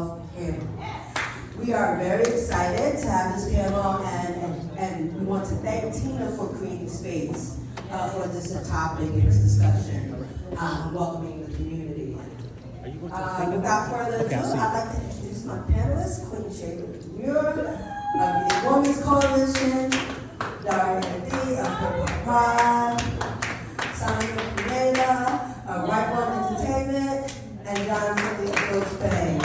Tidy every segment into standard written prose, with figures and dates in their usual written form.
panel. We are very excited to have this panel, and we want to thank Tina for creating space for this topic and this discussion, welcoming the community. Without further ado, I'd like to introduce my panelists, Queen Chela Demuir of the Women's Coalition, Daria Dee of WeHo Pride, Sonya Pruneda of Rite Entertainment, and Jon Tilli of Deutsche.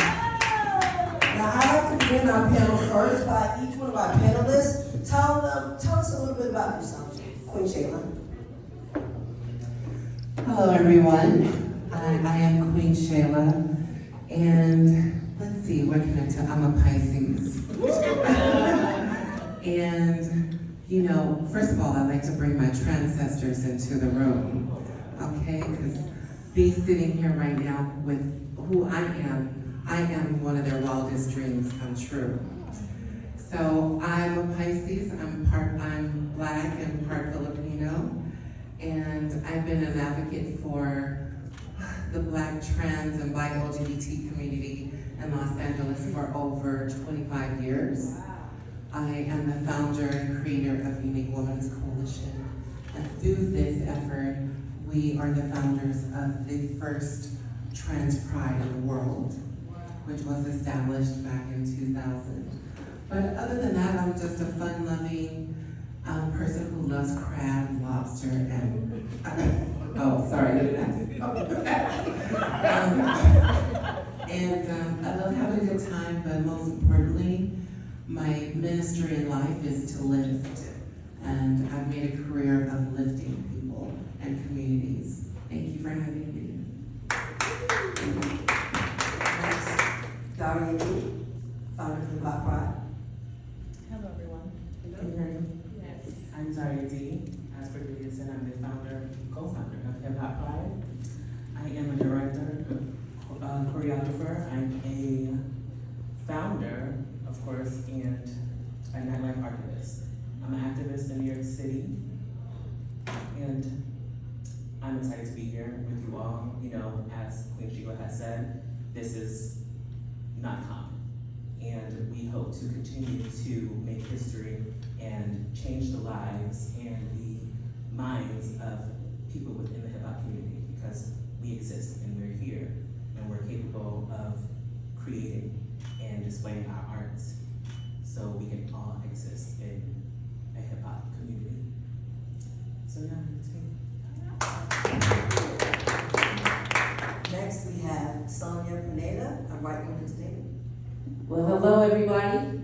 Now, I'd like to begin our panel first by each one of our panelists. Tell us a little bit about yourself, Queen Chela. Hello, everyone. I am Queen Chela, and let's see, what can I tell? I'm a Pisces. And, you know, first of all, I like to bring my transcestors into the room, okay? Because be sitting here right now with who I am one of their wildest dreams come true. So I'm a Pisces, I'm Black and part Filipino, and I've been an advocate for the Black, trans, and Black LGBT community in Los Angeles for over 25 years. I am the founder and creator of Unique Women's Coalition, and through this effort, we are the founders of the first trans pride in the world, which was established back in 2000. But other than that, I'm just a fun-loving person who loves crab, lobster, and oh, sorry, I love having a good time, but most importantly, my ministry in life is to lift, and I've made a career of lifting people and communities. Thank you for having me. Next, Daria Dee, founder of the Black Pride. Hello, everyone. Can you hear me? Yes. I'm Daria Dee. As Cordelia said, I'm the co-founder of WeHo Pride. I am a director, choreographer. I'm a founder, of course, and a nightlife archivist. I'm an activist in New York City, and I'm excited to be here with you all. You know, as Queen Chela has said, this is not common. And we hope to continue to make history and change the lives and the minds of people within the hip-hop community, because we exist and we're here and we're capable of creating and displaying our arts so we can all exist in a hip-hop community. So yeah, it's me. Next, we have Sonya Pruneda of Rite Entertainment. Well, hello, everybody.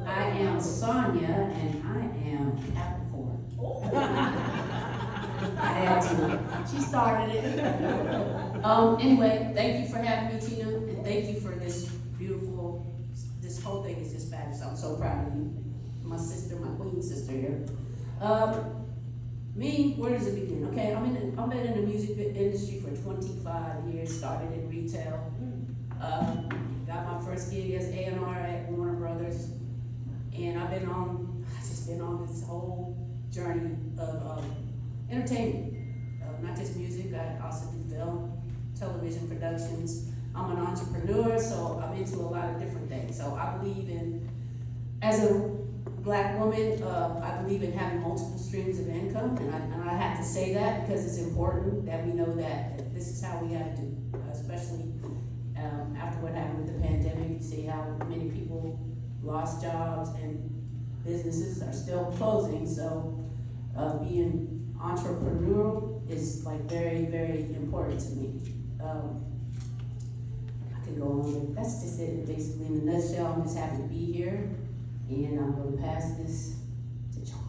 I am Sonya, and I am Capricorn. I had to. She started it. Anyway, thank you for having me, Tina, and thank you for this beautiful. This whole thing is just fabulous. I'm so proud of you, my sister, my queen sister here. Where does it begin? Okay, I've been in the music industry for 25 years. Started in retail. Got my first gig as A&R at Warner Brothers, and I've just been on this whole journey of entertainment, not just music. I also do film, television productions. I'm an entrepreneur, so I'm into a lot of different things. So I believe as a Black woman, I believe in having multiple streams of income, and I have to say that because it's important that we know that this is how we have to do, especially after what happened with the pandemic. You see how many people lost jobs and businesses are still closing. So being entrepreneurial is like very, very important to me. I could go on, but that's just it. Basically, in a nutshell, I'm just happy to be here, and I'm going to pass this to Jon.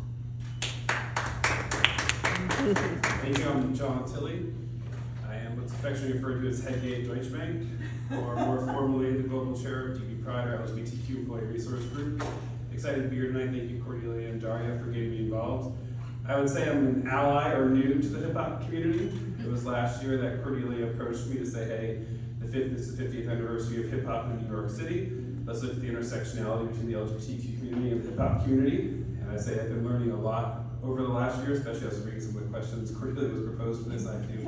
Thank you. I'm Jon Tilli. I am what's affectionately referred to as head gay at Deutsche Bank, or more formally the global chair of Pride, our LGBTQ employee resource group. Excited to be here tonight. Thank you, Cordelia and Daria, for getting me involved. I would say I'm an ally or new to the hip hop community. It was last year that Cordelia approached me to say, hey, this is the 50th anniversary of hip hop in New York City. Let's look at the intersectionality between the LGBTQ community and the hip hop community. And I say I've been learning a lot over the last year, especially as reading some of the questions Cordelia was proposed for this. I do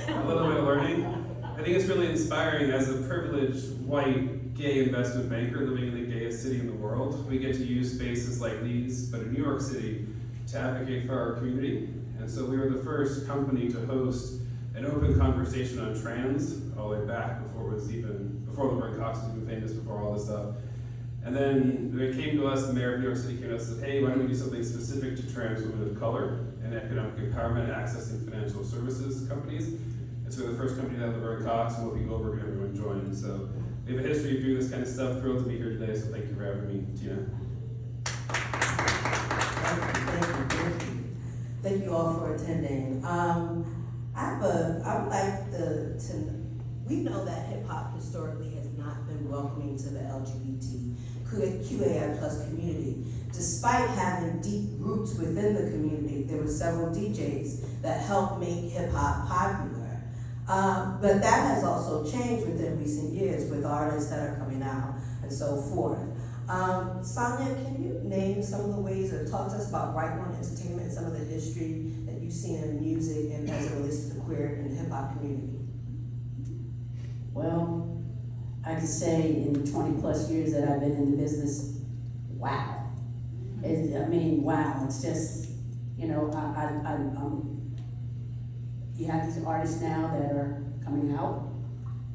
a little bit of learning. I think it's really inspiring as a privileged white gay investment banker living in the gayest city in the world. We get to use spaces like these, but in New York City, to advocate for our community. And so we were the first company to host an open conversation on trans all the way back before Laverne Cox was even famous, before all this stuff. And then they came to us, the mayor of New York City came to us and said, hey, why don't we do something specific to trans women of color and economic empowerment and accessing financial services companies. And so we're the first company to have Laverne Cox and Whoopi Goldberg and everyone join. So we have a history of doing this kind of stuff. Thrilled to be here today, so thank you for having me, Tina. Thank you all for attending. We know that hip hop historically has not been welcoming to the LGBTQAI plus community. Despite having deep roots within the community, there were several DJs that helped make hip hop popular. But that has also changed within recent years with artists that are coming out and so forth. Sonya, can you name some of the ways or talk to us about Rite Entertainment and some of the history that you've seen in music and as it relates to the queer and hip hop community? Well, I could say in the 20 plus years that I've been in the business, wow. Wow, it's just, you have these artists now that are coming out,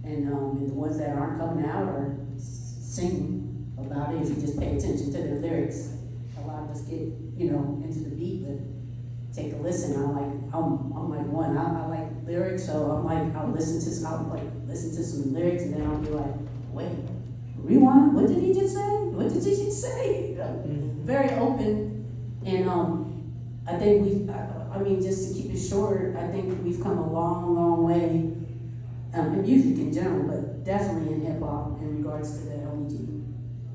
and the ones that aren't coming out are singing about it. If you just pay attention to their lyrics, a lot of us get, into the beat, but take a listen. I'm like one. I like lyrics, so I'll listen to some lyrics, and then I'll be like, wait, rewind. What did he just say? What did he just say? Very open, and I think just to keep it short, I think we've come a long, long way in music in general, but definitely in hip hop in regards to the LGBT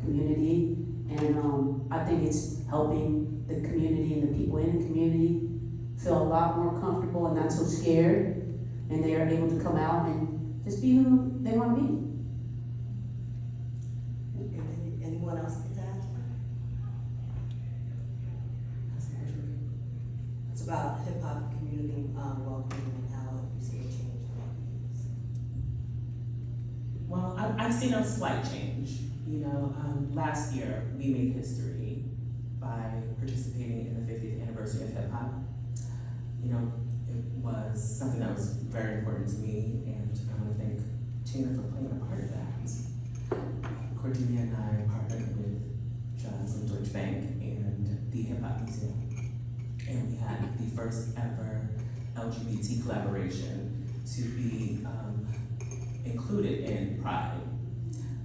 community, and I think it's helping the community and the people in the community feel a lot more comfortable and not so scared, and they are able to come out and just be who they want to be. Anyone else like that? It's about hip hop community welcoming and how you see it change. Well, I've seen a slight change. Last year we made history by participating in the 50th anniversary of hip hop. It was something that was very important to me, and I want to thank Tina for playing a part of that. Cordelia and I partnered with Jon from Deutsche and the Hip Hop Museum, and we had the first ever LGBT collaboration to be included in Pride.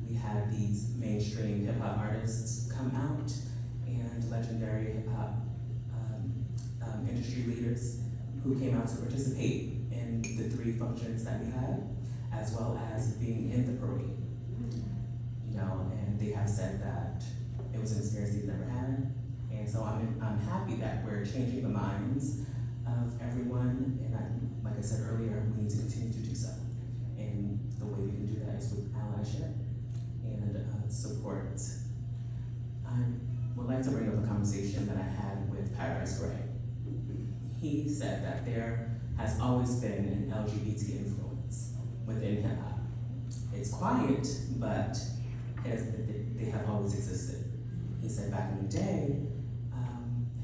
We had these mainstream hip hop artists come out and legendary hip hop industry leaders who came out to participate in the 3 functions that we had, as well as being in the parade. And they have said that it was an experience they've never had. And so I'm happy that we're changing the minds of everyone. And like I said earlier, we need to continue to do so. And the way we can do that is with allyship and support. I would like to bring up a conversation that I had with Paradise Gray. He said that there has always been an LGBT influence within hip hop. It's quiet, but they have always existed. He said back in the day,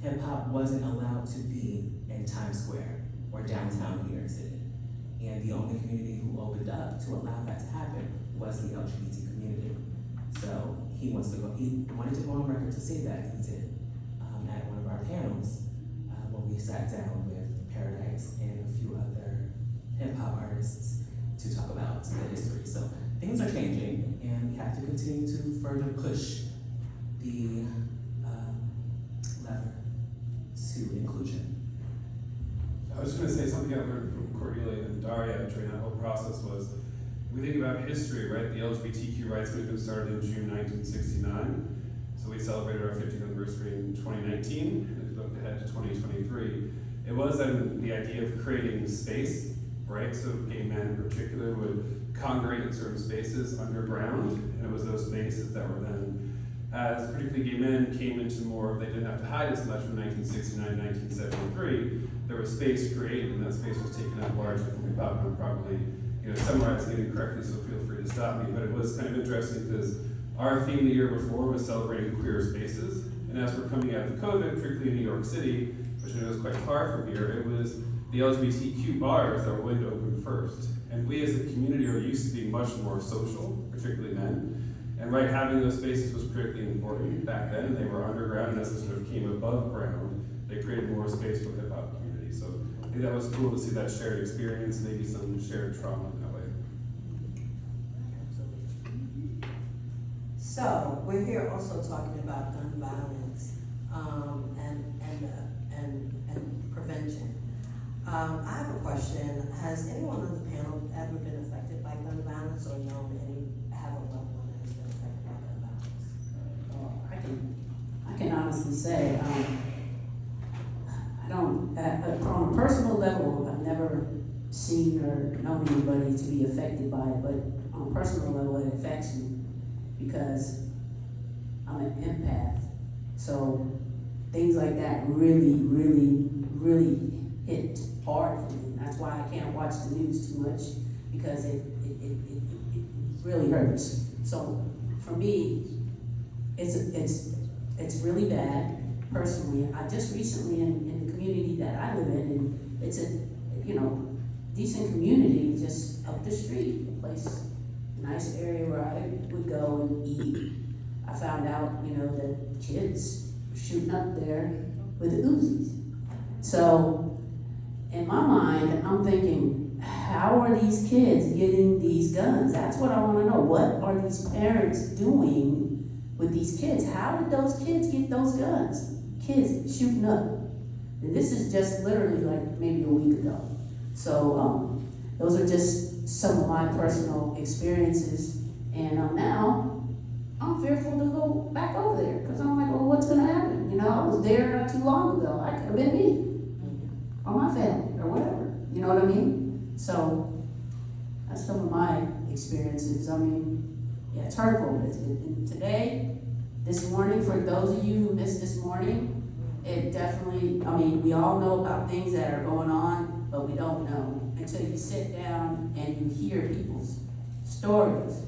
hip hop wasn't allowed to be in Times Square or downtown New York City. And the only community who opened up to allow that to happen was the LGBT community. So he wanted to go on record to say that. He did at one of our panels when we sat down with Paradise and a few other hip hop artists to talk about the history. So things are changing, and we have to continue to further push the lever to inclusion. I was just going to say something I learned from Cordelia and Daria during that whole process was, we think about history, right? The LGBTQ rights movement started in June 1969. So we celebrated our 50th anniversary in 2019, and we looked ahead to 2023. It was then the idea of creating space, right? So gay men in particular would congregate in certain spaces underground, and it was those spaces that were then, as particularly gay men came into more, they didn't have to hide as much from 1969 to 1973, there was space created, and that space was taken up largely from hip hop, and probably summarizing it incorrectly, so feel free to stop me, but it was kind of interesting because our theme the year before was celebrating queer spaces, and as we're coming out of COVID, particularly in New York City, which I know is quite far from here, it was the LGBTQ bars that were willing to open first. And we as a community are used to being much more social, particularly men. And right, having those spaces was critically important back then. They were underground, and as it sort of came above ground, they created more space for the hip hop community. So I think that was cool to see that shared experience, maybe some shared trauma in that way. So, we're here also talking about gun violence, and prevention. I have a question. Has anyone on the panel ever been affected by gun violence or known have a loved one that has been affected by gun violence? Well, I can honestly say, I don't, on a personal level, I've never seen or known anybody to be affected by it, but on a personal level, it affects me because I'm an empath. So things like that really, really, really hit hard for me. That's why I can't watch the news too much, because it really hurts. So for me, it's really bad personally. I just recently in the community that I live in, and it's a decent community just up the street, a place, a nice area where I would go and eat. I found out, that kids were shooting up there with Uzis. So in my mind, I'm thinking, how are these kids getting these guns? That's what I want to know. What are these parents doing with these kids? How did those kids get those guns? Kids shooting up. And this is just literally like maybe a week ago. So those are just some of my personal experiences. And now I'm fearful to go back over there because I'm like, well, what's going to happen? I was there not too long ago. I could have been me or my family or whatever. You know what I mean? So that's some of my experiences. I mean, yeah, it's hurtful. And today, this morning, for those of you who missed this morning, it definitely, we all know about things that are going on, but we don't know until you sit down and you hear people's stories.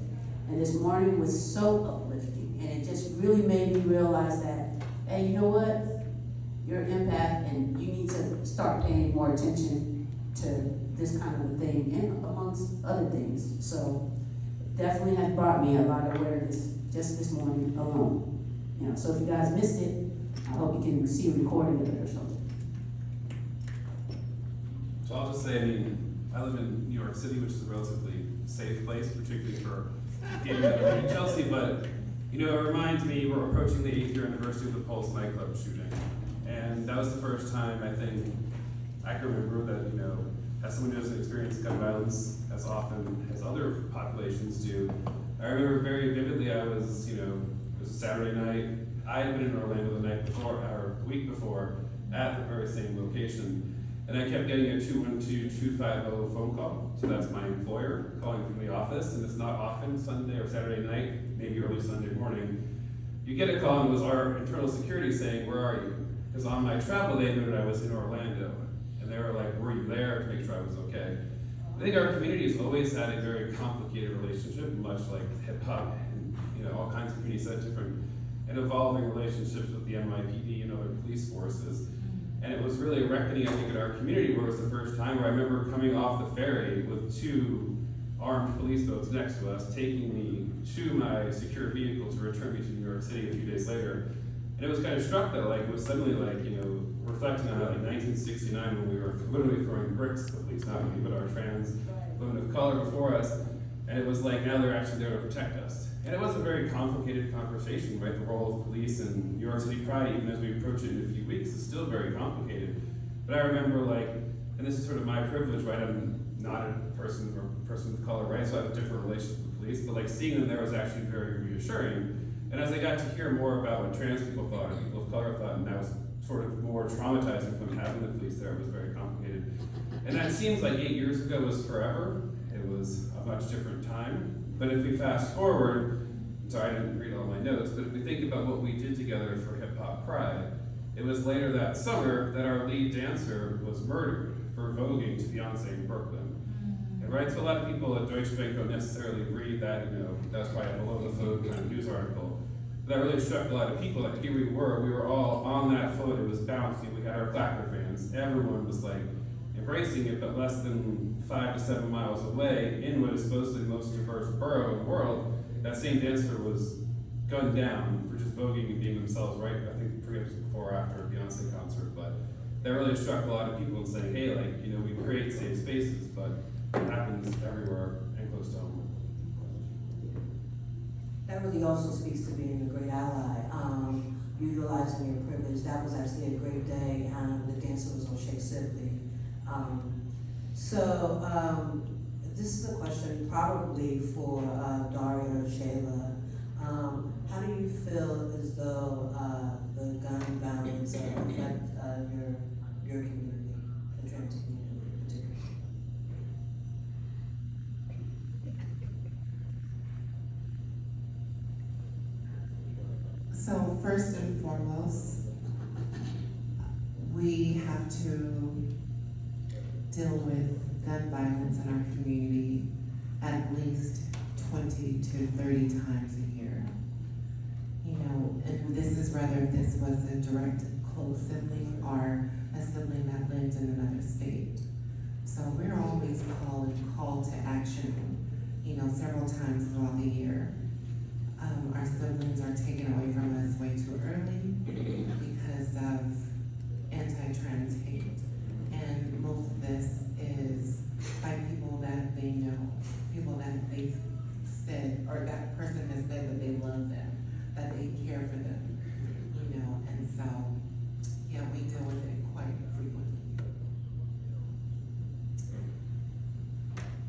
And this morning was so uplifting, and it just really made me realize that, hey, you know what? You're an empath, and you need to start paying more attention to this kind of a thing, and amongst other things. So it definitely has brought me a lot of awareness just this morning alone. So if you guys missed it, I hope you can see a recording of it or something. So I'll just say, I live in New York City, which is a relatively safe place, particularly for gay men in Chelsea, but it reminds me we're approaching the 8th year anniversary of the Pulse nightclub shooting. And that was the first time I think I can remember that, as someone who doesn't experience gun violence as often as other populations do, I remember very vividly it was a Saturday night. I had been in Orlando the night before, or the week before, at the very same location. And I kept getting a 212-250 phone call. So that's my employer calling from the office, and it's not often Sunday or Saturday night, maybe early Sunday morning. You get a call, and it was our internal security saying, "Where are you?" Because on my travel, they noted I was in Orlando. And they were like, "Were you there?" to make sure I was okay. I think our community has always had a very complicated relationship, much like hip hop and all kinds of communities had different and evolving relationships with the NYPD and other police forces. And it was really a reckoning, I think, in our community where it was the first time where I remember coming off the ferry with 2 armed police boats next to us, taking me to my secure vehicle to return me to New York City a few days later. And it was kind of struck though, it was suddenly reflecting on 1969 when we were literally throwing bricks at the police, not me, but our trans women of color before us. And it was like, now they're actually there to protect us. And it was a very complicated conversation, right? The role of police and New York City Pride, even as we approach it in a few weeks, is still very complicated. But I remember and this is sort of my privilege, right? I'm not a person of color, right? So I have a different relationship with the police, but seeing them there was actually very reassuring. And as I got to hear more about what trans people thought and people of color thought, and that was sort of more traumatizing from having the police there, it was very complicated. And that seems like 8 years ago was forever. It was a much different time. But if we fast forward, sorry I didn't read all my notes, but if we think about what we did together for WeHo Pride, it was later that summer that our lead dancer was murdered for voguing to Beyonce in Brooklyn. And right? So a lot of people at Deutsche Bank don't necessarily read that, that's probably a below the fold kind of news article. But that really struck a lot of people, like here we were all on that float, it was bouncing, we had our clapper fans, everyone was like embracing it, but less than 5 to 7 miles away, in what is supposed to be the most diverse borough in the world, that same dancer was gunned down for just voguing and being themselves, right? I think perhaps before or after a Beyonce concert, but that really struck a lot of people and saying, hey, we create safe spaces, but it happens everywhere and close to home. That really also speaks to being a great ally, utilizing your privilege. That was actually a great day, the dancer was on Shake Sibley. This is a question probably for Daria or Chela. How do you feel as though the gun violence affect your community, the trans community in particular? So first and foremost, we have to deal with gun violence in our community at least 20 to 30 times a year. And this is whether this was a direct close sibling or a sibling that lived in another state. So we're always called to action, several times throughout the year. Our siblings are taken away from us way too early because of anti-trans hate. And most of this is by people that they know, people that they said, or that person has said that they love them, that they care for them, and so, yeah, we deal with it quite frequently.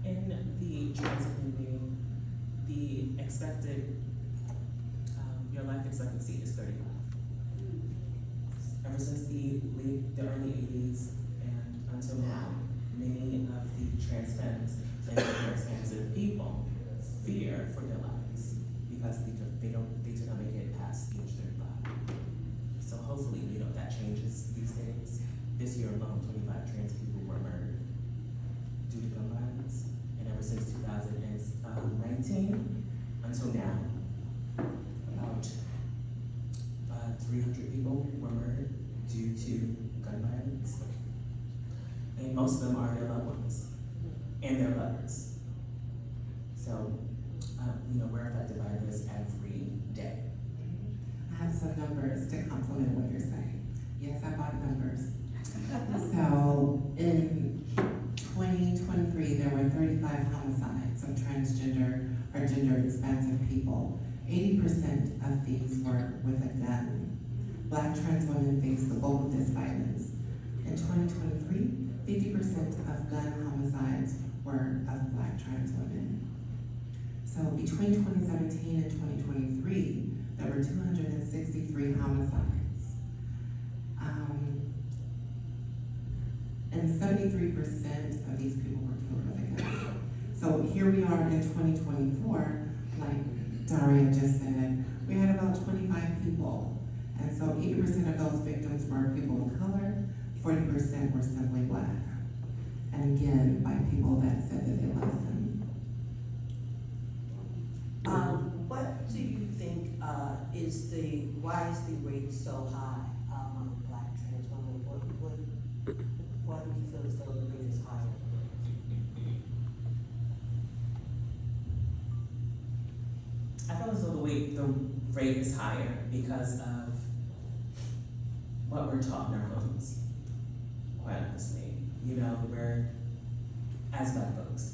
In the trans community, the expected, your life expectancy is 35. Ever since the early 80s and until now, many of the trans femmes and trans people fear for their lives because they do not make it past age 35. So hopefully, that changes these days. This year alone, 25 trans people were murdered due to gun violence. And ever since 2019 until now, about 300 people were murdered due to gun violence. And most of them are their loved ones and their lovers. So, we're affected by this every day. I have some numbers to complement what you're saying. Yes, I bought numbers. So in 2023, there were 35 homicides of transgender or gender expansive people. 80% of these were with a gun. Black trans women face the bulk of this violence. In 2023, 50% of gun homicides were of Black trans women. So between 2017 and 2023, there were 263 homicides. And 73% of these people were killed with a gun. So here we are in 2024, like Daria just said, we had about 25 people. And so 80% of those victims were people of color, 40% were simply Black. And again, by people that said that they loved them. What do you think why is the rate so high among Black trans women? Why do you feel as though the rate is higher? I feel as though the rate is higher because of what we're taught in our homes, quite honestly. We're, as Black folks,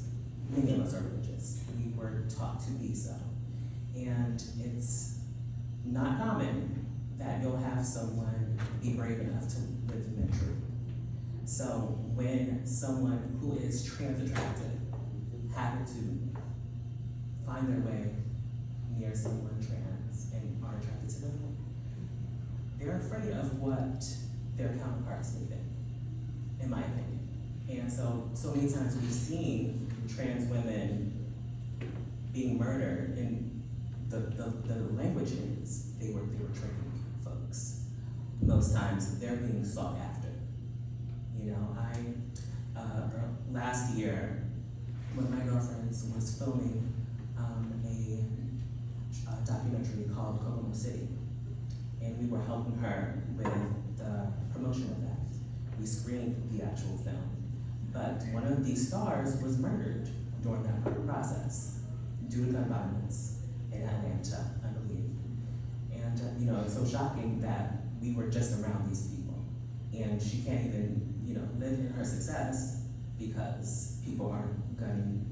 many of us are religious. We were taught to be so. And it's not common that you'll have someone be brave enough to live in their truth. So when someone who is trans attracted happen to find their way near someone trans and are attracted to them, they're afraid of what their counterparts may think, in my opinion. And so many times we've seen trans women being murdered, and the language is they were tricking folks. Most times they're being sought after. one of my girlfriends was filming a documentary called Kokomo City. And we were helping her with the promotion of that. We screened the actual film. But one of the stars was murdered during that process due to gun violence in Atlanta, I believe. And it's so shocking that we were just around these people. And she can't even, live in her success because people aren't gunning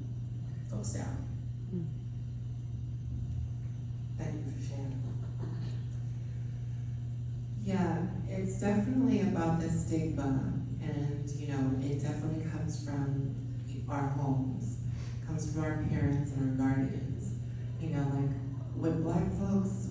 folks down. Thank you for sharing. Yeah, it's definitely about the stigma, and it definitely comes from our homes, comes from our parents and our guardians. Like with Black folks,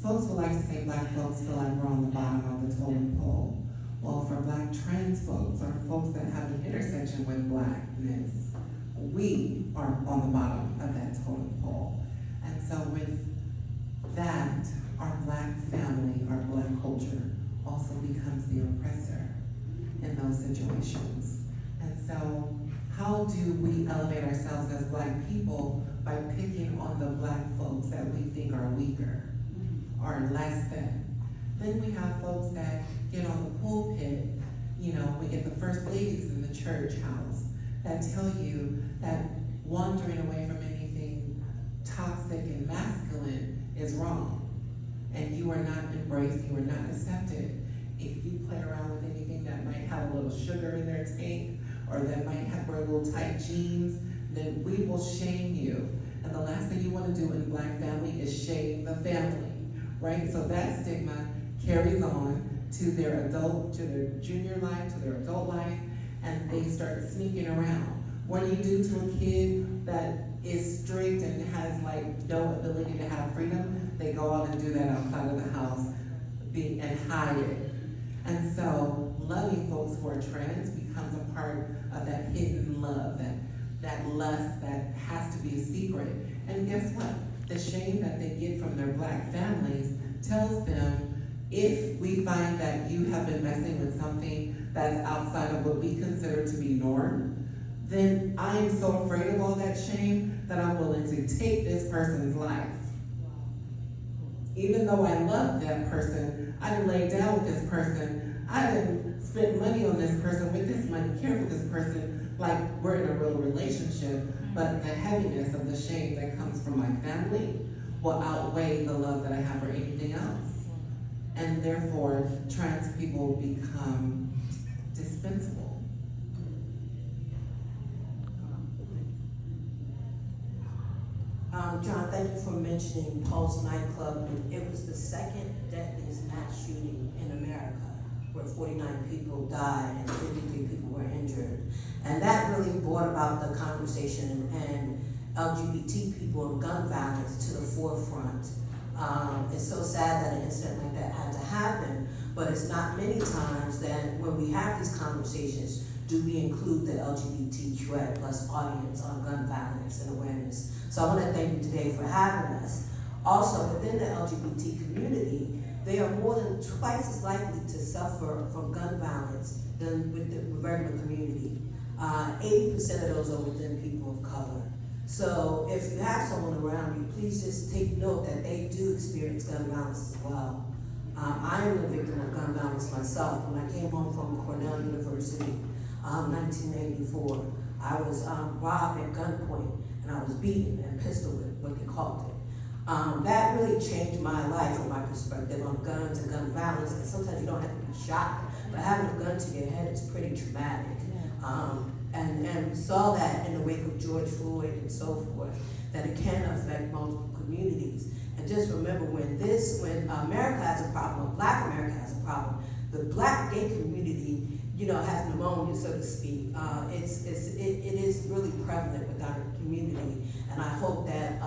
folks would like to say Black folks feel like we're on the bottom of the totem pole. Well, for Black trans folks, or folks that have an intersection with Blackness, we are on the bottom of that totem pole. And so with that, our Black family, our Black culture also becomes the oppressor in those situations. And so how do we elevate ourselves as Black people by picking on the Black folks that we think are weaker or less than? Then we have folks that get on the pulpit, we get the first ladies in the church house that tell you that wandering away from anything toxic and masculine is wrong. And you are not embraced, you are not accepted. If you play around with anything that might have a little sugar in their tank, or that might have wear little tight jeans, then we will shame you. And the last thing you want to do in Black family is shame the family, right? So that stigma carries on to their junior life, to their adult life, and they start sneaking around. What do you do to a kid that is strict and has no ability to have freedom? They go out and do that outside of the house and hide it. And so loving folks who are trans becomes a part of that hidden love, that lust that has to be a secret. And guess what? The shame that they get from their Black families tells them, if we find that you have been messing with something that's outside of what we consider to be norm, then I am so afraid of all that shame that I'm willing to take this person's life. Even though I love that person, I didn't lay down with this person, I didn't spend money on this person, with this money, care for this person, like we're in a real relationship, but the heaviness of the shame that comes from my family will outweigh the love that I have for anything else. And therefore, trans people become dispensable. John, thank you for mentioning Pulse nightclub. It was the second deadliest mass shooting in America, where 49 people died and 53 people were injured. And that really brought about the conversation and LGBT people and gun violence to the forefront. It's so sad that an incident like that had to happen, but it's not many times that when we have these conversations, do we include the LGBTQAI plus audience on gun violence and awareness. So I want to thank you today for having us. Also, within the LGBT community, they are more than twice as likely to suffer from gun violence than with the regular community. 80% of those are within people of color. So if you have someone around you, please just take note that they do experience gun violence as well. I am a victim of gun violence myself. When I came home from Cornell University, 1984, I was robbed at gunpoint and I was beaten and pistol whipped, what they called it. That really changed my life and my perspective on guns and gun violence, and sometimes you don't have to be shot, but having a gun to your head is pretty traumatic. And we saw that in the wake of George Floyd and so forth, that it can affect multiple communities. And just remember, when America has a problem, Black America has a problem, the Black gay community, has pneumonia, so to speak. It is really prevalent within our community, and I hope that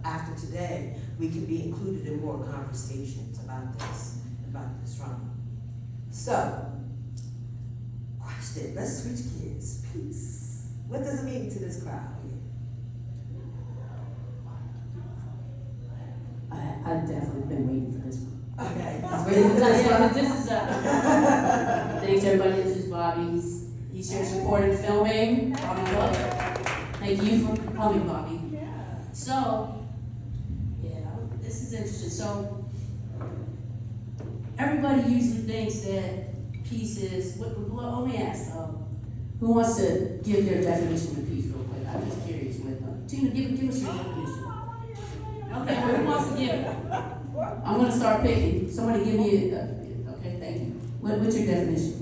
after today, we can be included in more conversations about this trauma. So, question, let's switch gears, peace. What does it mean to this crowd here? I've definitely been waiting for this one. Okay. This is, thanks everybody, this is Bobby's He's here supporting filming. Thank you for coming, Bobby. So, yeah, this is interesting. So, everybody usually thinks that peace is, well, let me ask, who wants to give their definition of peace real quick? I'm just curious with, Tina, give us your definition. Okay, who wants to give it? I'm gonna start picking. Somebody give me okay, thank you. What's your definition?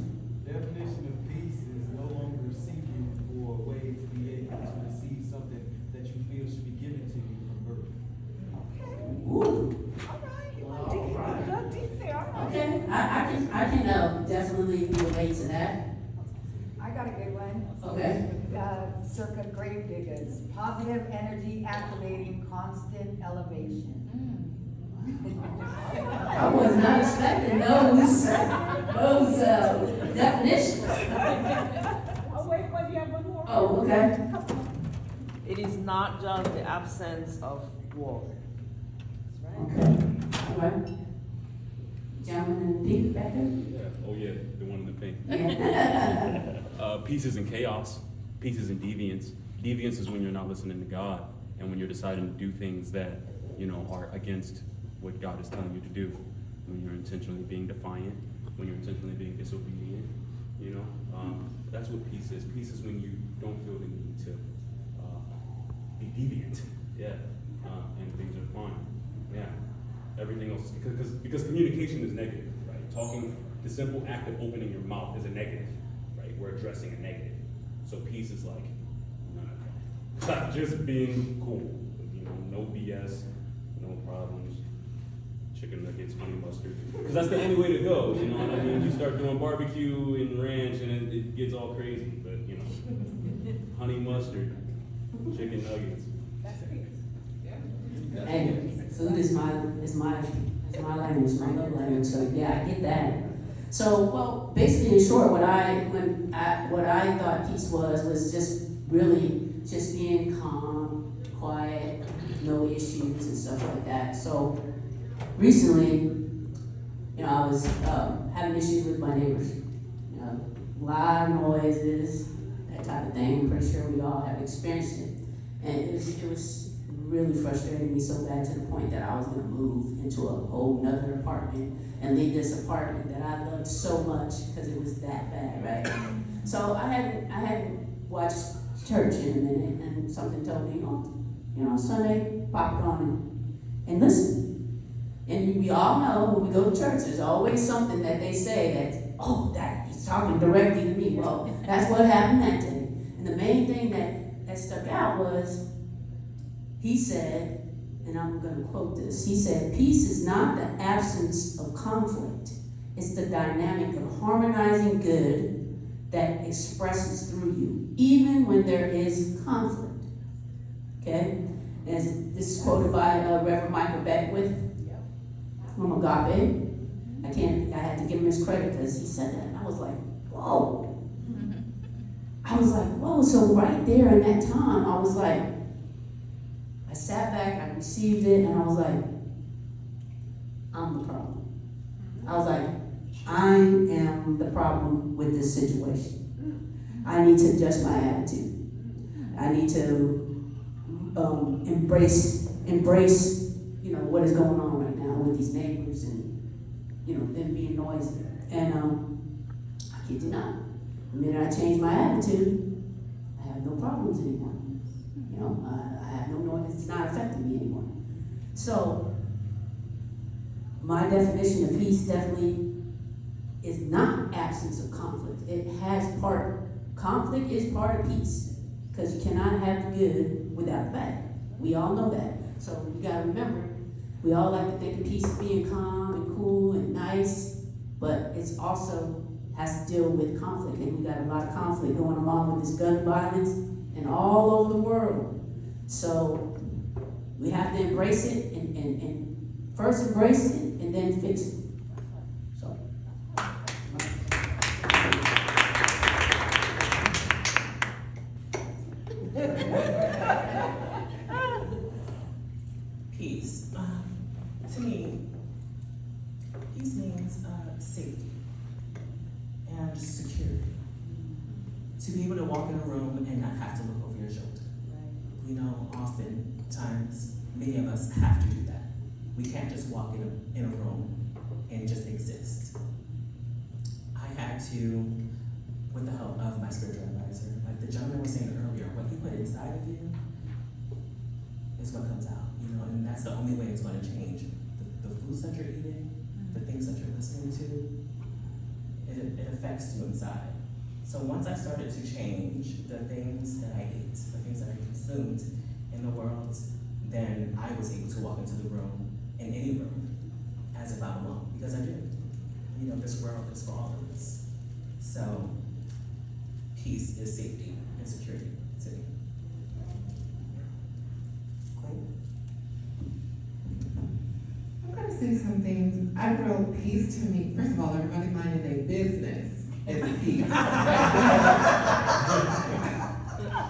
Definition of peace is no longer seeking for a way to be able to receive something that you feel should be given to you from birth. Ooh. Okay, I can definitely relate to that. I got a good one. Okay. Circa grave diggers, positive energy activating constant elevation. I was not expecting those definitions. Oh, wait, you have one more? Oh, okay. It is not just the absence of war. Okay. All right. Gentleman in the pink back there? Yeah. Oh yeah, the one in the pink. Yeah. Peace isn't chaos. Peace isn't deviance. Deviance is when you're not listening to God and when you're deciding to do things that, you know, are against what God is telling you to do. When you're intentionally being defiant, when you're intentionally being disobedient, you know, that's what peace is. Peace is when you don't feel the need to be deviant. Yeah. And things are fine. Yeah. Everything else is because communication is negative, right? Talking, the simple act of opening your mouth is a negative, right? We're addressing a negative. So peace is like, just being cool, you know, no BS, no problems, chicken nuggets, honey mustard, because that's the only way to go, you know what I mean? You start doing barbecue and ranch and it gets all crazy, but you know, honey mustard, chicken nuggets. Hey, food is my language, my love language. So yeah, I get that. So well, basically, in short, what I thought peace was just really just being calm, quiet, no issues and stuff like that. So recently, you know, I was having issues with my neighbors. You know, loud noises, that type of thing. I'm pretty sure we all have experienced it, and it was really frustrated me so bad to the point that I was gonna move into a whole nother apartment and leave this apartment that I loved so much because it was that bad, right? So I hadn't watched church in a minute, and something told me, oh, you know, Sunday, pop it on and listen. And we all know when we go to church, there's always something that they say that, oh, that he's talking directly to me. Well, that's what happened that day. And the main thing that stuck out was, he said, and I'm going to quote this, he said, peace is not the absence of conflict. It's the dynamic of harmonizing good that expresses through you, even when there is conflict. Okay? And this is quoted by Reverend Michael Beckwith from Agape. I had to give him his credit because he said that, and I was like, whoa. I was like, whoa. So right there in that time, I was like, I sat back, I received it, and I was like, I'm the problem. I was like, I am the problem with this situation. I need to adjust my attitude. I need to embrace, you know, what is going on right now with these neighbors and, you know, them being noisy. And I kid you not, the minute I change my attitude, I have no problems anymore. You know, I have no noise, it's not affecting me anymore. So, my definition of peace definitely is not absence of conflict. Conflict is part of peace, because you cannot have the good without the bad. We all know that. So we gotta remember, we all like to think of peace as being calm and cool and nice, but it's also has to deal with conflict, and we got a lot of conflict going along with this gun violence and all over the world. So we have to embrace it and first embrace it and then fix it. So. Peace. To me, peace means safety and security. to be able to walk in a room and not have to look over your shoulder. You know, oftentimes, many of us have to do that. We can't just walk in a room and just exist. I had to, with the help of my spiritual advisor, like the gentleman was saying earlier, what you put inside of you is what comes out, you know, and that's the only way it's going to change. The foods that you're eating, the things that you're listening to, it affects you inside. So once I started to change the things that I ate, the things that I consumed in the world, then I was able to walk into the room, in any room, as if I belong, because I do. You know, this world is for all of us. So, peace is safety and security to me. I'm gonna say something. I wrote peace to me. First of all, everybody minding their business is peace.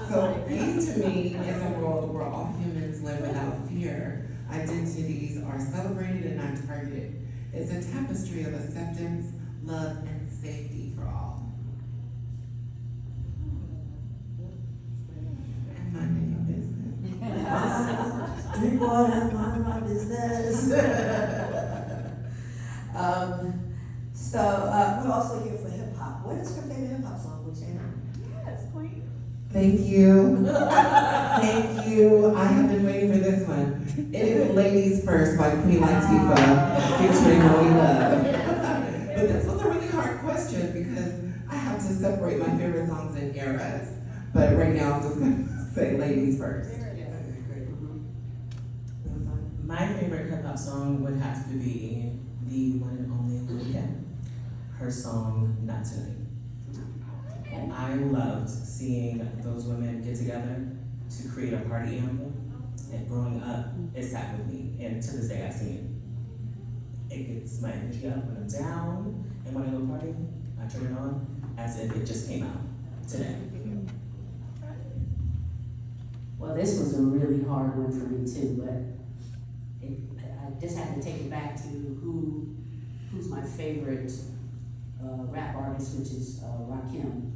So peace to me is a world where all humans live without fear. Identities are celebrated and not targeted. It's a tapestry of acceptance, love, and safety for all. And minding your business. Drink water, mind my business. We're also here for hip hop. What is your favorite hip hop song, Chela? Yes, queen. Thank you. Thank you. I have been waiting for this one. It is Ladies First by Queen Latifah featuring Moe Love. But this was a really hard question because I have to separate my favorite songs in eras. But right now I'm just going to say Ladies First. My favorite hip hop song would have to be the one and only Cordelia. Her song, Not Tonight. I loved seeing those women get together to create a party anthem. And growing up, it sat with me. And to this day, I sing it. It gets my energy up when I'm down. And when I go partying, I turn it on as if it just came out today. Well, this was a really hard one for me too, but I just had to take it back to who's my favorite rap artist, which is Rakim.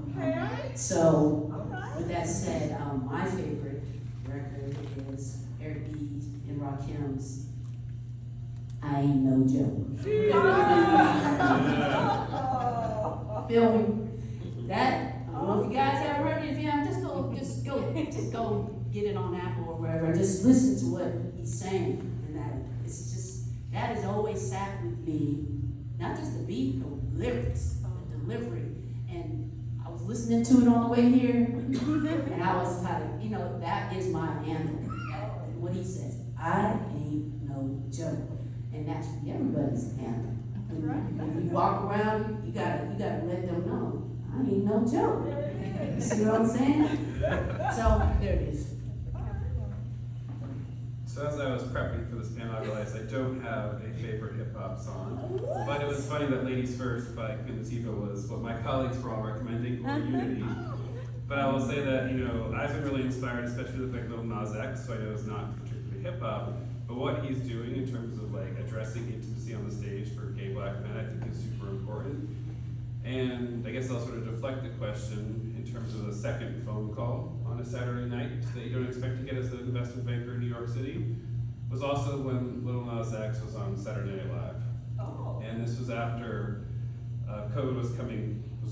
Okay. So, Alright. with that said, my favorite record is Eric B. and Rakim's I Ain't No Joke. Feel me? That, I don't know if you guys ever heard it. If you have, just go get it on Apple or wherever. Just listen to what he's saying, and that has always sat with me. Not just the beat, the lyrics, the delivery, and I was listening to it on the way here, and I was like, you know, that is my anthem. What he says, I ain't no joke, and that should be everybody's anthem. When you walk around, you gotta let them know, I ain't no joke. You see what I'm saying? So there it is. So as I was prepping for this panel, I realized I don't have a favorite hip hop song. But it was funny that Ladies First by Queen Latifah was what my colleagues were all recommending, or Unity. But I will say that, you know, I've been really inspired, especially with like Lil Nas X, so I know it's not particularly hip hop, but what he's doing in terms of like addressing intimacy on the stage for gay black men, I think is super important. And I guess I'll sort of deflect the question in terms of the second phone call on a Saturday night that you don't expect to get as an investment banker in New York City was also when Lil Nas X was on Saturday Night Live. Oh. And this was after COVID was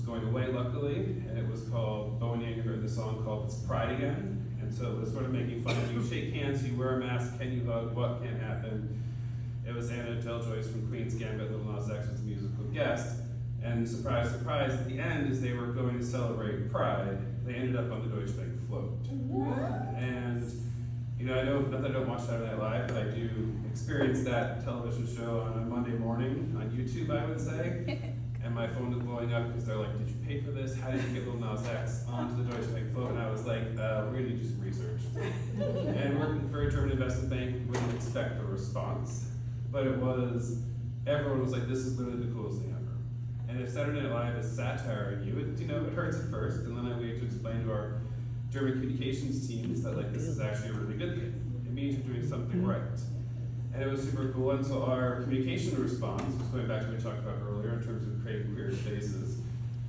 going away, luckily, and it was called, Bowen Yang wrote the song called It's Pride Again. And so it was sort of making fun of you shake hands, you wear a mask, can you hug, what can happen? It was Anna Del-Joyce from Queen's Gambit, Lil Nas X was the musical guest. And surprise, surprise, at the end, as they were going to celebrate Pride, they ended up on the Deutsche Bank float. And, you know, not that I don't watch Saturday Night Live, but I do experience that television show on a Monday morning on YouTube, I would say. And my phone is blowing up because they're like, did you pay for this? How did you get Lil Nas X onto the Deutsche Bank float? And I was like, we're gonna do some research. And working for a German investment bank, you wouldn't expect a response. But everyone was like, this is literally the coolest thing ever. And if Saturday Night Live is satiring you, it hurts at first, and then we have to explain to our German communications teams that like this is actually a really good thing. It means you're doing something right. And it was super cool, and so our communication response, was going back to what we talked about earlier in terms of creating queer spaces,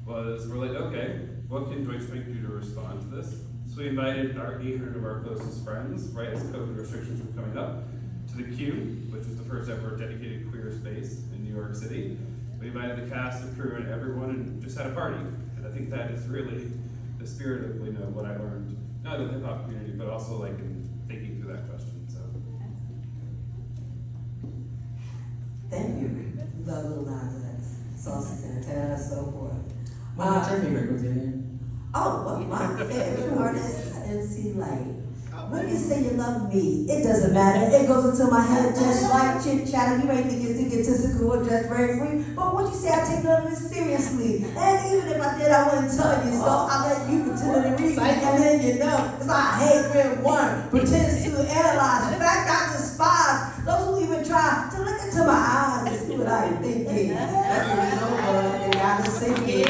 was we're like, okay, what can Deutsche Bank do to respond to this? So we invited our 800 of our closest friends, right, as COVID restrictions were coming up, to the Q, which is the first ever dedicated queer space in New York City. We invited the cast, the crew, and everyone, and just had a party. And I think that is really the spirit of, you know, what I learned, not in the hip hop community, but also like in thinking through that question. So Thank you. Love Little Nas X, Saucy Santana, so forth. What's your favorite, Cordelia? Oh, well, my favorite artist is MC Light. When you say you love me, it doesn't matter. It goes into my head just like chit chatter. You ain't think it's egotistical or just very free. But what you say, I take none of it seriously. And even if I did, I wouldn't tell you. So I let you continue to read me, and then you know. Because I hate when one pretends to analyze. In fact, I despise those who even try to look into my eyes and see what I'm thinking. That is over, and God is sinking.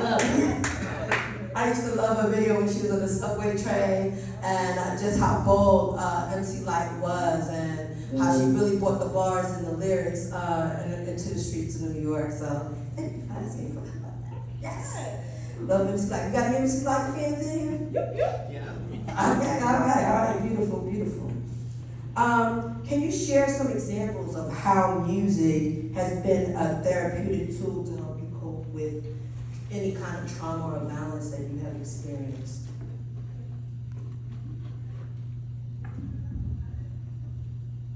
Love it. I used to love her video when she was on the subway train, and just how bold MC Light was, and how she really brought the bars and the lyrics into the streets of New York. So thank you for asking for that. Yes, love MC Light. You got any MC Light fans in here? Yep. Yeah. Okay, all right, beautiful, beautiful. Can you share some examples of how music has been a therapeutic tool to help you cope with any kind of trauma or violence that you have experienced?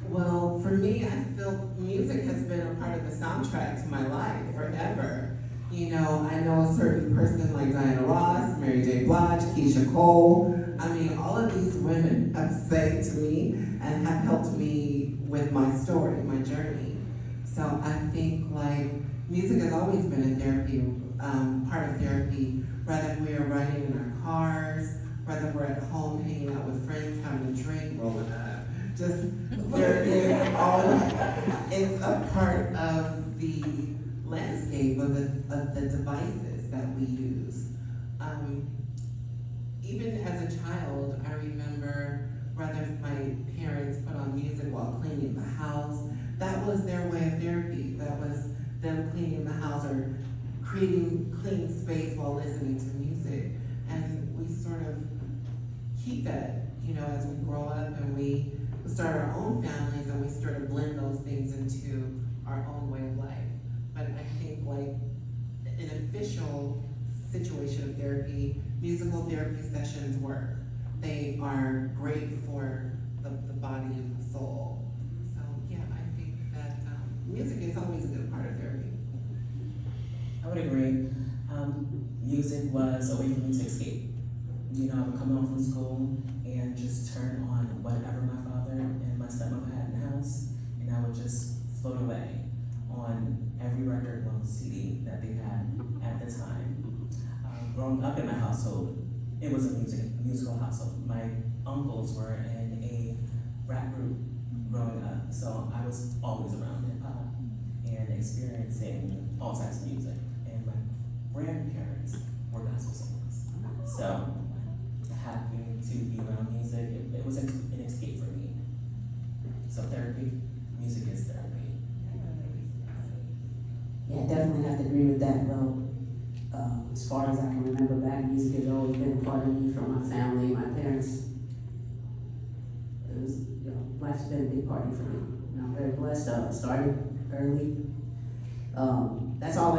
Well, for me, I feel music has been a part of the soundtrack to my life forever. You know, I know a certain person like Diana Ross, Mary J. Blige, Keisha Cole. I mean, all of these women have sang to me and have helped me with my story, my journey. So I think like music has always been a therapy, part of therapy, whether we're riding in our cars, whether we're at home hanging out with friends, having a drink, rolling up. Just, there is always, it's a part of the landscape of the devices that we use. Even as a child, I remember whether my parents put on music while cleaning the house, that was their way of therapy. That was them cleaning the house or creating clean space while listening to music. And we sort of keep that, you know, as we grow up and we start our own families and we sort of blend those things into our own way of life. But I think like an official situation of therapy, musical therapy sessions work. They are great for the body and the soul. So yeah, I think that music is always a good part of therapy. I would agree. Music was a way for me to escape. You know, I would come home from school and just turn on whatever my father and my stepmother had in the house, and I would just float away on every record on CD that they had at the time. Growing up in my household, it was a musical household. My uncles were in a rap group growing up, so I was always around hip hop and experiencing all types of music. And my grandparents were gospel singers, so having to be around music, it was an escape for me. So therapy, music is therapy. Yeah, definitely have to agree with that, though. As far as I can remember back, music has always been a part of me from my family, my parents. It was, you know, life's been a big party for me. You know, I'm very blessed. Started early. That's all I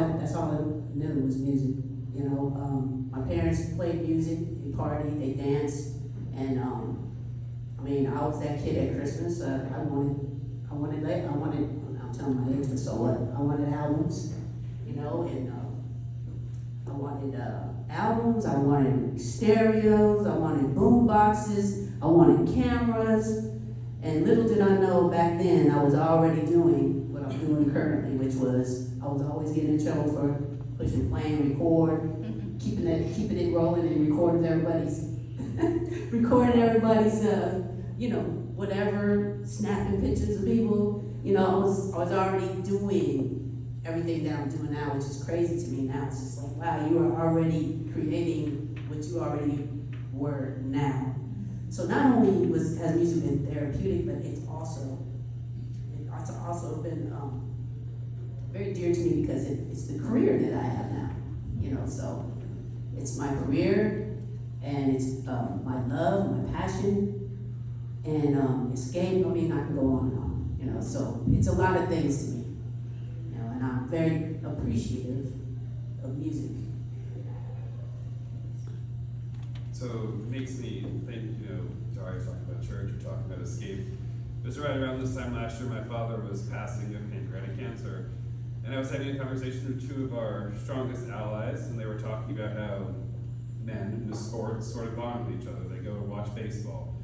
knew was music. You know, my parents played music, they partied, they danced, and I mean, I was that kid at Christmas. I wanted. I'm telling my age, but so what? I wanted albums, you know, and I wanted albums. I wanted stereos. I wanted boom boxes. I wanted cameras. And little did I know back then, I was already doing what I'm doing currently, which was I was always getting in trouble for pushing play and record, keeping it rolling and recording everybody's you know, whatever, snapping pictures of people. You know, I was already doing everything that I'm doing now, which is crazy to me now. It's just like, wow, you are already creating what you already were now. So not only has music been therapeutic, but it's also been very dear to me because it's the career that I have now. so it's my career, and it's my love, my passion, and escape. I mean, I can go on and on, so it's a lot of things to me, and I'm very appreciative of music. So it makes me think, Daria's talking about church, you're talking about escape. It was right around this time last year, my father was passing of pancreatic cancer. And I was having a conversation with two of our strongest allies, and they were talking about how men in the sports sort of bond with each other. They go and watch baseball.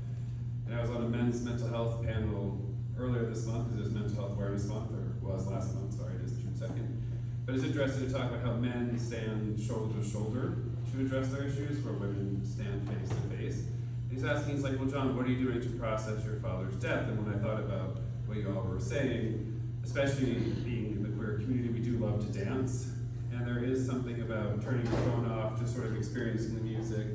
And I was on a men's mental health panel earlier this month, because it was Mental Health Awareness Month, or was last month, sorry, it is June 2nd. But it's interesting to talk about how men stand shoulder to shoulder to address their issues, where women stand face to face. He's asking, he's like, well, John, what are you doing to process your father's death? And when I thought about what you all were saying, especially being in the queer community, we do love to dance. And there is something about turning your phone off, just sort of experiencing the music.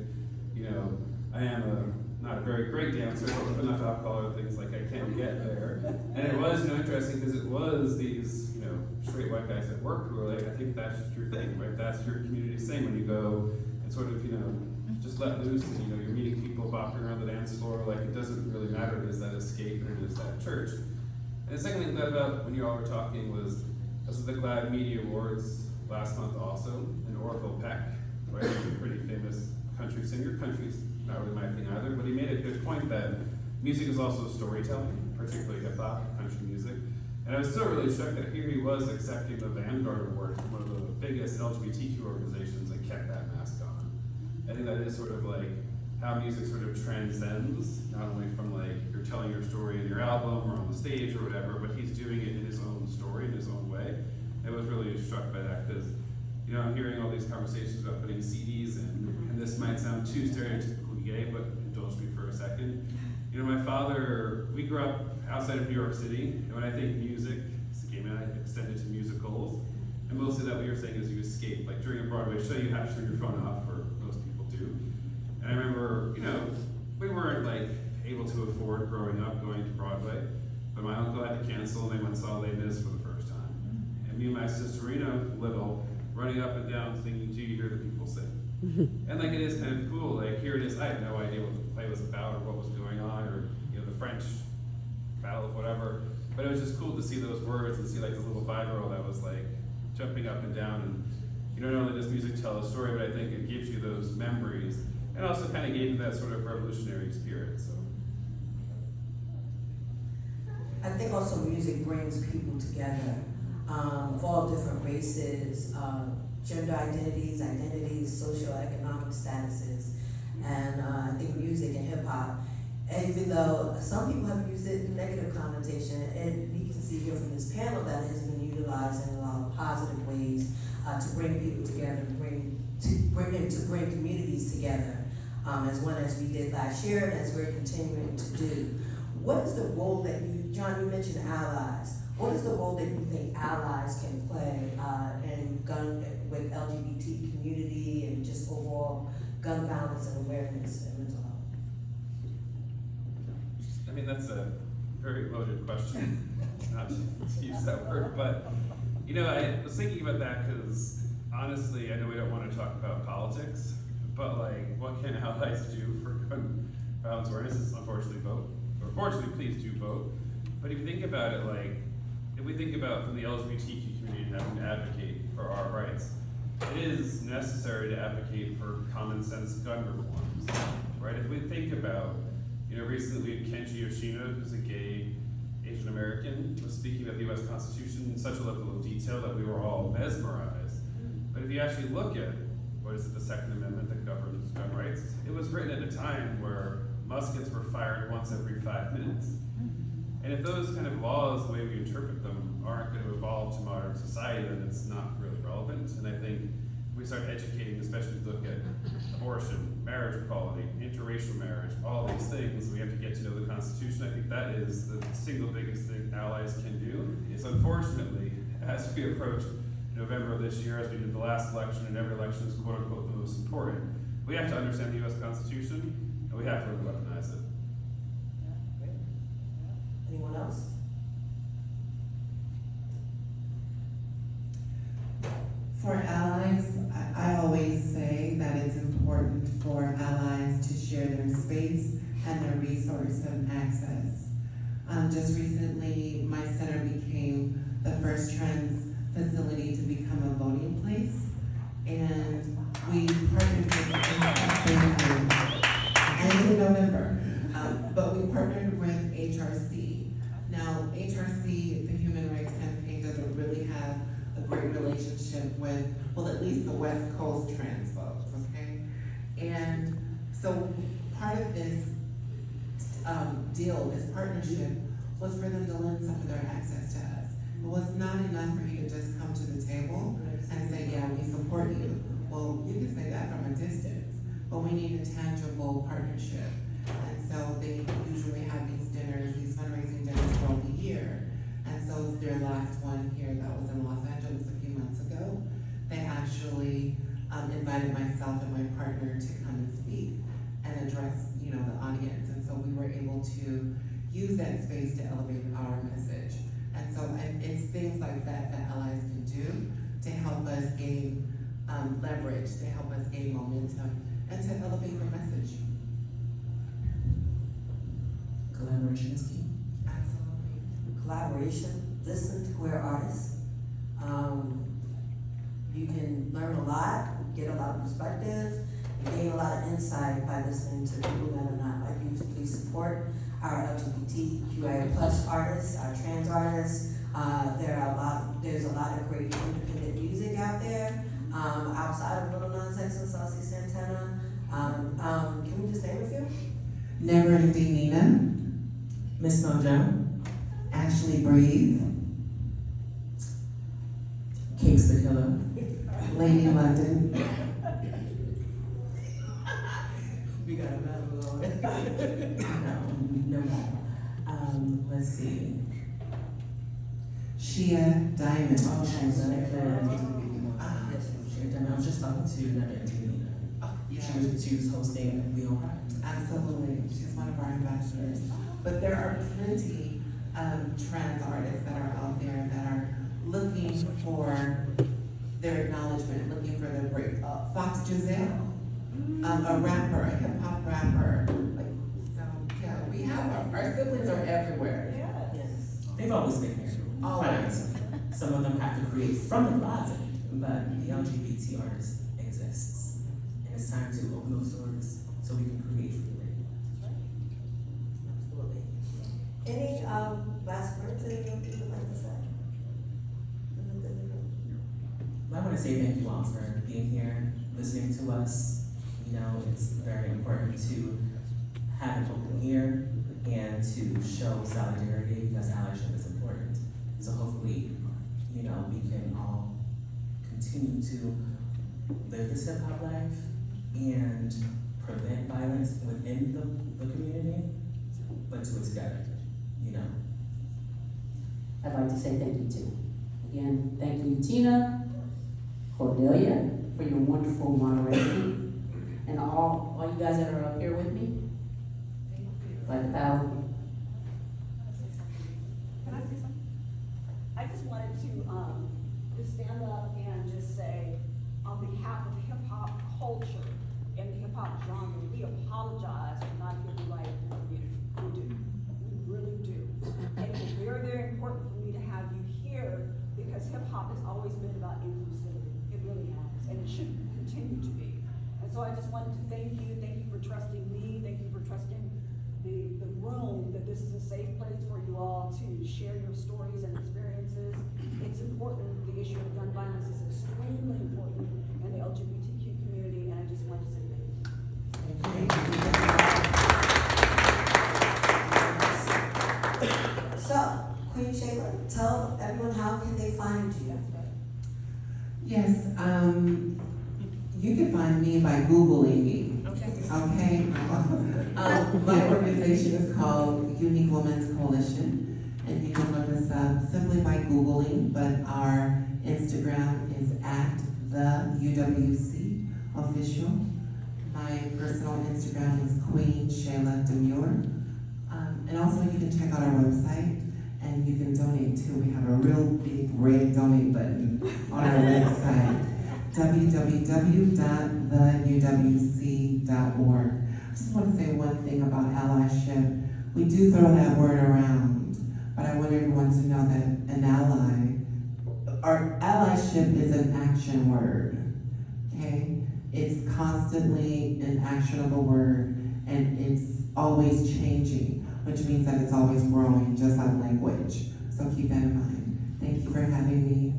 I am not a very great dancer, but with enough alcohol or things like I can't get there. And it was, interesting because it was these, straight white guys at work who were like, I think that's just your thing, right? That's your community thing when you go and sort of, just let loose and, you're meeting people bopping around the dance floor. Like, it doesn't really matter. It is that escape and it is that church. And the second thing that about when you all were talking was the GLAAD Media Awards last month also, and Orville Peck, right? He's a pretty famous country singer. Country's not really my thing either, but he made a good point that music is also storytelling, particularly hip hop, country music. And I was still really shocked that here he was accepting the Vanguard Award from one of the biggest LGBTQ organizations that kept that mask on. I think that is sort of like how music sort of transcends, not only from like you're telling your story in your album or on the stage or whatever, but he's doing it in his own story, in his own way. I was really struck by that because, I'm hearing all these conversations about putting CDs in, and this might sound too stereotypically gay, but indulge me for a second. My father, we grew up outside of New York City, and when I think music, as a gay man, I extend it to musicals, and mostly that what you're saying is you escape. Like during a Broadway show, you have to turn your phone off, or most people do. And I remember, we weren't like able to afford growing up going to Broadway, but my uncle had to cancel, and they went and saw Les Mis for the first time. And me and my sister, little, running up and down singing, do you hear the people sing? And like it is kind of cool, like here it is, I had no idea what the play was about or what was going on, or the French battle of whatever, but it was just cool to see those words and see like the little 5-year-old that was like jumping up and down, and not only does music tell a story, but I think it gives you those memories, and also kind of gave you that sort of revolutionary spirit, so. I think also music brings people together, of all different races, gender identities, socioeconomic statuses, and I think music and hip hop, even though some people have used it in negative connotation, and you can see here from this panel that it has been utilized in a lot of positive ways to bring people together, to bring communities together, as we did last year, and as we're continuing to do. What is the role that John, you mentioned allies. What is the role that you think allies can play with LGBT community and just overall gun violence and awareness and mental health? I mean, that's a very loaded question, not to use that word, but, I was thinking about that because, honestly, I know we don't want to talk about politics, but, like, what can allies do for gun violence awareness? Is unfortunately vote. Or fortunately, please do vote. But if you think about it, like, if we think about from the LGBTQ community having to advocate for our rights, it is necessary to advocate for common sense gun reforms, right? If we think about, recently Kenji Yoshino, who's a gay Asian American, was speaking about the US Constitution in such a level of detail that we were all mesmerized. But if you actually look at, the Second Amendment that governs gun rights, it was written at a time where muskets were fired once every 5 minutes. And if those kind of laws, the way we interpret them, aren't going to evolve to modern society, then it's not really relevant. And I think if we start educating, especially if we look at abortion, marriage equality, interracial marriage, all these things, we have to get to know the Constitution. I think that is the single biggest thing allies can do. Is unfortunately, as we approach November of this year, as we did the last election, and every election is quote unquote the most important, we have to understand the US Constitution, and we have to really weaponize it. Anyone else? For allies, I space and their resource and access. Just recently, my center became the first trans facility to become a voting place, and we partnered and in November, but we partnered with HRC. Now, HRC, the Human Rights Campaign, doesn't really have a great relationship with, well, at least the West Coast trans folks, okay? And so part of this deal, this partnership, was for them to lend some of their access to us. It was not enough for you to just come to the table and say, yeah, we support you. Well, you can say that from a distance, but we need a tangible partnership. And so they usually have these dinners, these fundraising dinners throughout the year. And so their last one here that was in Los Angeles a few months ago, they actually invited myself and my partner to come and speak and address, the audience. And so we were able to use that space to elevate our message. And so it's things like that that allies can do to help us gain leverage, to help us gain momentum, and to elevate the message. Collaboration is key. Absolutely. Collaboration, listen to queer artists. You can learn a lot, get a lot of perspective, and gain a lot of insight by listening to people that are not like you. Please support our LGBTQAI plus artists, our trans artists. There's a lot of great independent music out there, outside of Little Nas X and Saucy Santana. Can we just name a few? Never Ending Nina, Miss Mojo, Ashley Breathe, Cakes the Killer, Lady London. We got a battle on. no more. Let's see. Shia Diamond. Oh, she's I was just talking to Never Ending Nina. She was hosting WeHo Pride. Absolutely, she's one of our ambassadors. But there are plenty of trans artists that are out there that are looking for their acknowledgement, looking for their break. Fox Giselle, a rapper, a hip hop rapper. We have our siblings are everywhere. Yes. They've always been here. Always. Some of them have to create from the closet, but the LGBT artist exists. And it's time to open those doors so we can create freely. Absolutely. Any last words that you would like to say? I want to say thank you all for being here, listening to us. It's very important to have an open ear and to show solidarity because allyship is important. So hopefully, we can all continue to live this hip hop life and prevent violence within the community, but do it together, I'd like to say thank you too. Again, thank you, Tina, Cordelia, for your wonderful moderation, and all you guys that are up here with me. Like the power. Can I say something? I just wanted to just stand up and just say, on behalf of hip hop culture and the hip hop genre, we apologize for not giving right in the community. We do. We really do. And it's very, very important for me to have you here because hip hop has always been about inclusivity. It really has, and it should continue to be. And so I just wanted to thank you. Thank you for trusting me. Thank you for trusting the room, that this is a safe place for you all to share your stories and experiences. It's important. The issue of gun violence is extremely important in the LGBTQ community, and I just wanted to say thank you. So, Queen Chela, tell everyone how can they find you? Yes, you can find me by Googling me. Okay. My organization is called Unique Women's Coalition, and you can look us up simply by Googling, but our Instagram is at the UWC official. My personal Instagram is Queen Chela Demuir. And also you can check out our website and you can donate too. We have a real big red donate button on our website, www.theuwc.org. just want to say one thing about allyship. We do throw that word around, but I want everyone to know that an ally, or allyship is an action word, okay? It's constantly an actionable word, and it's always changing, which means that it's always growing, just like language. So keep that in mind. Thank you for having me.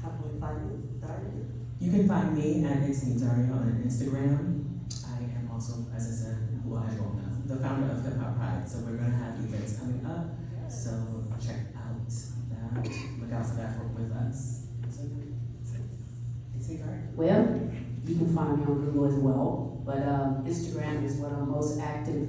How can we find you, Daria? You can find me at esteemed Daria on Instagram. I am also, as I said, well, as you all know, the founder of WeHo Pride. So we're gonna have events coming up. So check out that. Look out for that with us. So, esteemed Daria. Well, you can find me on Google as well, but Instagram is what I'm most active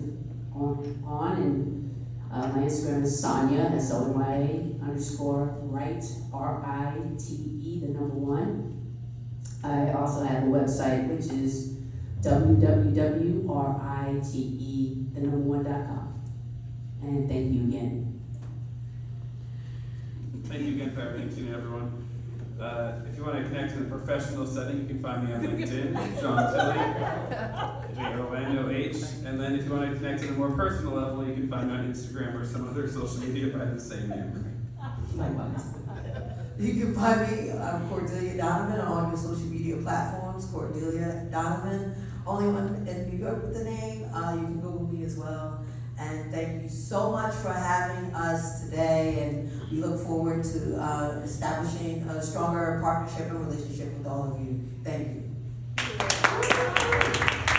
on, and my Instagram is Sonya, SONYA_Rite, RITE, the number 1. I also have a website, which is www.rite1.com. And thank you again. Thank you again for everything, everyone. If you want to connect in a professional setting, you can find me on LinkedIn, Jon Tilli, JONOH. And then if you want to connect in a more personal level, you can find me on Instagram or some other social media by the same name. Likewise. You can find me, I'm Cordelia Donovan, on all your social media platforms, Cordelia Donovan. Only one in New York with the name. You can Google me as well. And thank you so much for having us today, and we look forward to establishing a stronger partnership and relationship with all of you. Thank you.